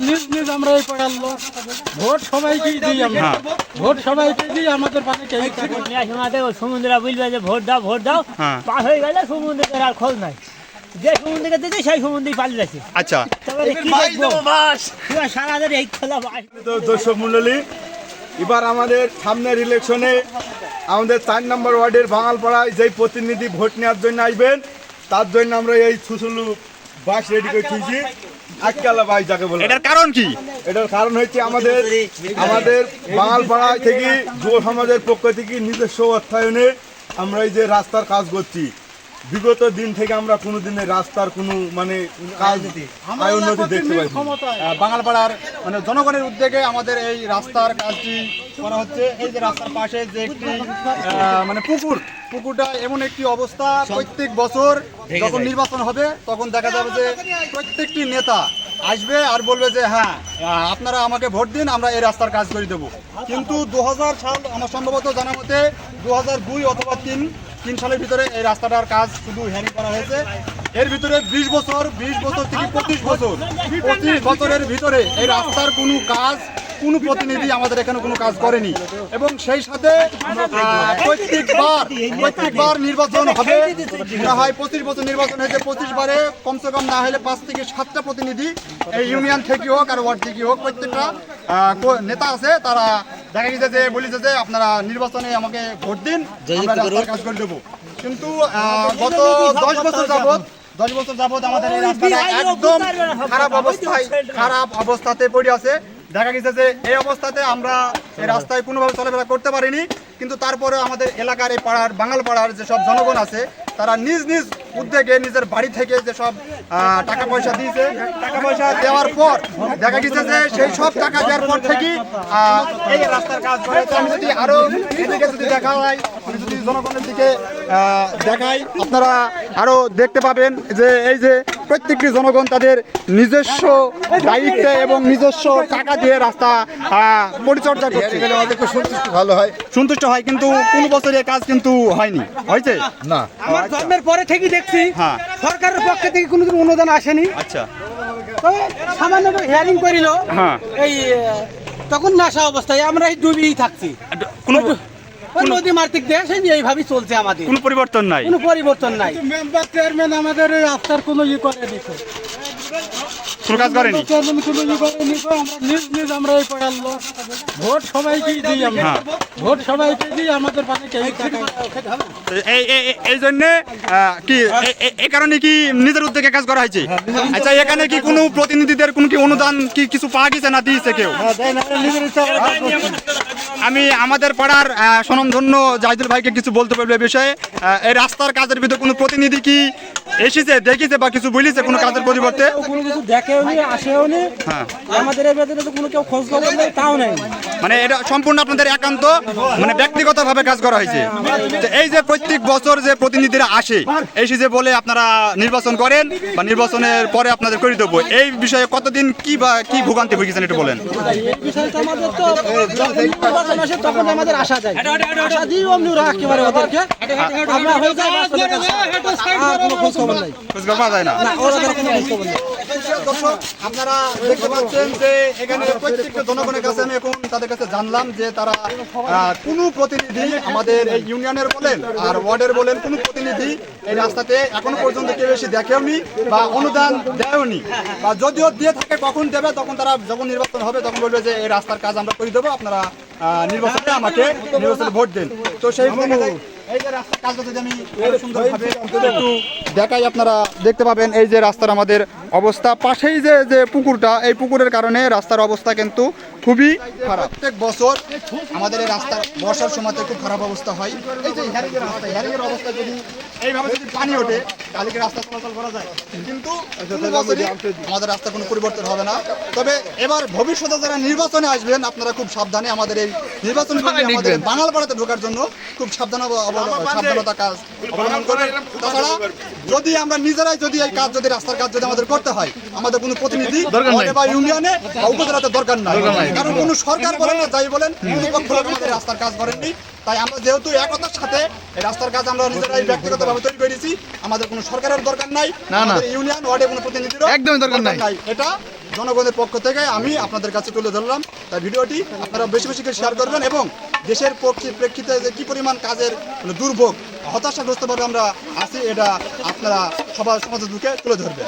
নিজ নিজ আমরা এই পড়ার লোক ভোট সবাইকেই দিই আমরা ভোট সবাইকে দিই আমাদের পাশে কেউ সমুদ্রা বুঝবে যে ভোট দাও পাস হয়ে গেলে সমুদ্রের আর খোঁজ নাই যে সমুদ্রকে দিতে সেই সমুদ্রেই পালিয়ে যাচ্ছে। আচ্ছা সারাদের এই খেলা দর্শক মন্ডলী, এবার আমাদের সামনের ইলেকশনে আমাদের 4 নম্বর ওয়ার্ডের বাঙালপাড়ায় যেই প্রতিনিধি ভোট নেওয়ার জন্য আসবেন তার জন্য আমরা এই সুসুলু বাস রেডি করে তুলছি। আজকালা বাস যাকে বলে, এটার কারণ কি? এটার কারণ হচ্ছে আমাদের বাঙালপাড়া থেকে যুব সমাজের পক্ষ থেকে নিজস্ব অর্থায়নে আমরা এই যে রাস্তার কাজ করছি। বিগত দিন থেকে আমরা কোনোদিনের রাস্তার কোনো মানে কাজ উন্নতি দেখতে পাই। বাঙালপাড়ার মানে জনগণের উদ্যোগে আমাদের এই রাস্তার কাজটি করা হচ্ছে। এই যে রাস্তার পাশে যে একটি মানে পুকুরটা এমন একটি অবস্থা, প্রত্যেক বছর যখন নির্বাচন হবে তখন দেখা যাবে যে প্রত্যেকটি নেতা আসবে আর বলবে যে হ্যাঁ আপনারা আমাকে ভোট দিন, আমরা এই রাস্তার কাজ করে দেবো। কিন্তু 2000 সাল আমার সম্ভবত জানা মতে 2002 অথবা 3 সালের ভিতরে এই রাস্তাটার কাজ শুধু হ্যানি করা হয়েছে। এর ভিতরে 20 বছর থেকে 25 বছরের ভিতরে এই রাস্তার কোনো কাজ কোনো প্রতিনিধি আমাদের এখানে কোনো কাজ করেনি। এবং সেই সাথে প্রত্যেকবার নির্বাচন হবে, মনে হয় 25 বছর নির্বাচন হয়েছে, 25 বারে কমসে কম না হলে 5 থেকে 7টা প্রতিনিধি এই ইউনিয়ন থেকে হোক আর ওয়ার্ড থেকে হোক প্রত্যেকটা নেতা আছে, তারা দেখা গেছে যে বলেছে যে আপনারা নির্বাচনে আমাকে ভোট দিন, আমরা রাস্তার কাজ করে দেবো। কিন্তু গত 10 বছর যাবত আমাদের এই রাস্তাটা একদম খারাপ অবস্থাতে পড়ে আছে। দেখা গেছে যে এই অবস্থাতে আমরা এই রাস্তায় কোনোভাবে চলাফেরা করতে পারিনি। কিন্তু তারপরে আমাদের এলাকার এই পাড়ার বাঙালপাড়ার যেসব জনগণ আছে তারা নিজ নিজ উদ্যোগে নিজের বাড়ি থেকে যেসব টাকা পয়সা দিয়েছে, টাকা পয়সা দেওয়ার পর দেখা গেছে যে সেই সব টাকা দেওয়ার পর থেকেই এই রাস্তার কাজ করেছে। আমি যদি আরো এদিকে যদি দেখা হয়, যদি জনগণের দিকে দেখাই, আপনারা আরো দেখতে পাবেন যে এই যে প্রত্যেকটি জনগণ তাদের নিজস্ব দায়িত্বে এবং নিজস্ব টাকা দিয়ে রাস্তা পরিচর্যা করছে। আমাদের সন্তুষ্ট হয়, কিন্তু কোন বছরে কাজ কিন্তু হয়নি, হয়েছে না। আমার জন্মের পরে থেকে দেখছি সরকারের পক্ষ থেকে কোনো অনুদান আসেনি। আচ্ছা, তবে সামান্য হিয়ারিং করিল, এই তখন নাশা অবস্থায় আমরা এই ডুবেই থাকছি। নদী মার্তিক দেশ এইভাবেই চলছে, আমাদের কোনো পরিবর্তন নাই। মেম্বার চেয়ারম্যান আমাদের এই রাস্তার কোনো ই করে দিচ্ছে, কোনো কাজ করেনি। নিজ নিজ আমরা এই পড়ার লোক ভোট সবাইকেই দিই আমরা ভোট সবাইকে দিই, আমাদের পাশে কেউ এই জন্য কি এই কারণে কি নিজের উদ্যোগে কাজ করা হয়েছে? আচ্ছা, এখানে কি কোনো প্রতিনিধিদের কোনো কি অনুদান কি কিছু পাওয়া গেছে না দিয়েছে কেউ? আমি আমাদের পাড়ার স্বনামধন্য জাহিদুল ভাইকে কিছু বলতে পারবো এই বিষয়ে। এই রাস্তার কাজের ভিতরে কোনো প্রতিনিধি কি এসেছে, দেখেছে বা কিছু বলেছে কোনো কাজের পরিবর্তে? কোনো কিছু দেখেও নি, আসেও নি। আমাদের এই ভেতরে তো কোনো কেউ খোঁজ খবর নেই, তাও নেই। মানে এটা সম্পূর্ণ আপনাদের একান্ত মানে ব্যক্তিগতভাবে কাজ করা হয়েছে। এই যে প্রত্যেক বছর যে প্রতিনিধিরা আসে এসে যে বলে আপনারা নির্বাচন করেন বা নির্বাচনের পরে আপনাদের করে দেবো, এই বিষয়ে কতদিন কি ভোগান্তি ভুগেছেন একটু বলেন। এই বিষয়টা আমাদের তো যখন নির্বাচন আসে তখন আমাদের আশা যায়, আশা দিই অমনি ওরা একেবারে ওদেরকে আমরা হয়ে যায়, কোনো খোঁজ খবর নাই, খোঁজ পাওয়া যায় না। ওদের কোনো খোঁজ খবর নেই। দর্শক, আপনারা দেখতে পাচ্ছেন যে এখানে প্রত্যেকটা জনগণের কাছে আমি এখন তাদের কাছে জানলাম যে তারা কোনো প্রতিনিধি আমাদের এই ইউনিয়নের বলেন আর ওয়ার্ডের বলেন কোনো প্রতিনিধি এই রাস্তাতে এখনো পর্যন্ত কেউ এসে দেখেওনি বা অনুদান দেয়নি, বা যদিও দিয়ে থাকে কখন দেবে, তখন তারা যখন নির্বাচন হবে তখন বলবে যে এই রাস্তার কাজ আমরা করে দেবো, আপনারা নির্বাচনে আমাকে নির্বাচনে ভোট দেন। তো সেই এই যে রাস্তার কাজটা যদি আমি সুন্দরভাবে একটু দেখাই, আপনারা দেখতে পাবেন এই যে রাস্তার আমাদের অবস্থা। পাশেই যে পুকুরটা, এই পুকুরের কারণে রাস্তার অবস্থা কিন্তু খুবই খারাপ। প্রত্যেক বছর আমাদের এই রাস্তার বর্ষার সময়তে খুব খারাপ অবস্থা হয়। এই যে হ্যারিংয়ের অবস্থা যদি এইভাবে যদি পানি ওঠে তাহলে কি রাস্তা চলাচল করা যায়? কিন্তু আমাদের রাস্তার কোনো পরিবর্তন হবে না। তবে এবার ভবিষ্যতে যারা নির্বাচনে আসবেন আপনারা খুব সাবধানে আমাদের এই নির্বাচন আমাদের বাঙালপাড়াতে ঢোকার জন্য খুব সাবধানতা কাজ অবলম্বন করবেন। তাছাড়া যদি আমরা নিজেরাই যদি এই কাজ যদি রাস্তার কাজ যদি আমাদের করতে হয়, আমাদের কোনো প্রতিনিধি বা ইউনিয়নে বা উপজেলাতে দরকার নাই, কারণ কোনো সরকার বলেন না যাই বলেন কোনো পক্ষ আমাদের রাস্তার কাজ করেননি। তাই আমরা যেহেতু একতার সাথে এই রাস্তার কাজ আমরা নিজেরাই ব্যক্তিগতভাবে তৈরি করেছি, আমাদের কোনো সরকারের দরকার নাই, আমাদের ইউনিয়ন ওয়ার্ডে কোনো প্রতিনিধির একদমই দরকার নাই। এটা জনগণের পক্ষ থেকে আমি আপনাদের কাছে তুলে ধরলাম। তাই ভিডিওটি আপনারা বেশি বেশি করে শেয়ার করবেন এবং দেশের প্রেক্ষিতে যে কী পরিমাণ কাজের দুর্ভোগ হতাশাগ্রস্তভাবে আমরা আছি এটা আপনারা সবার সমাজের বুকে তুলে ধরবেন।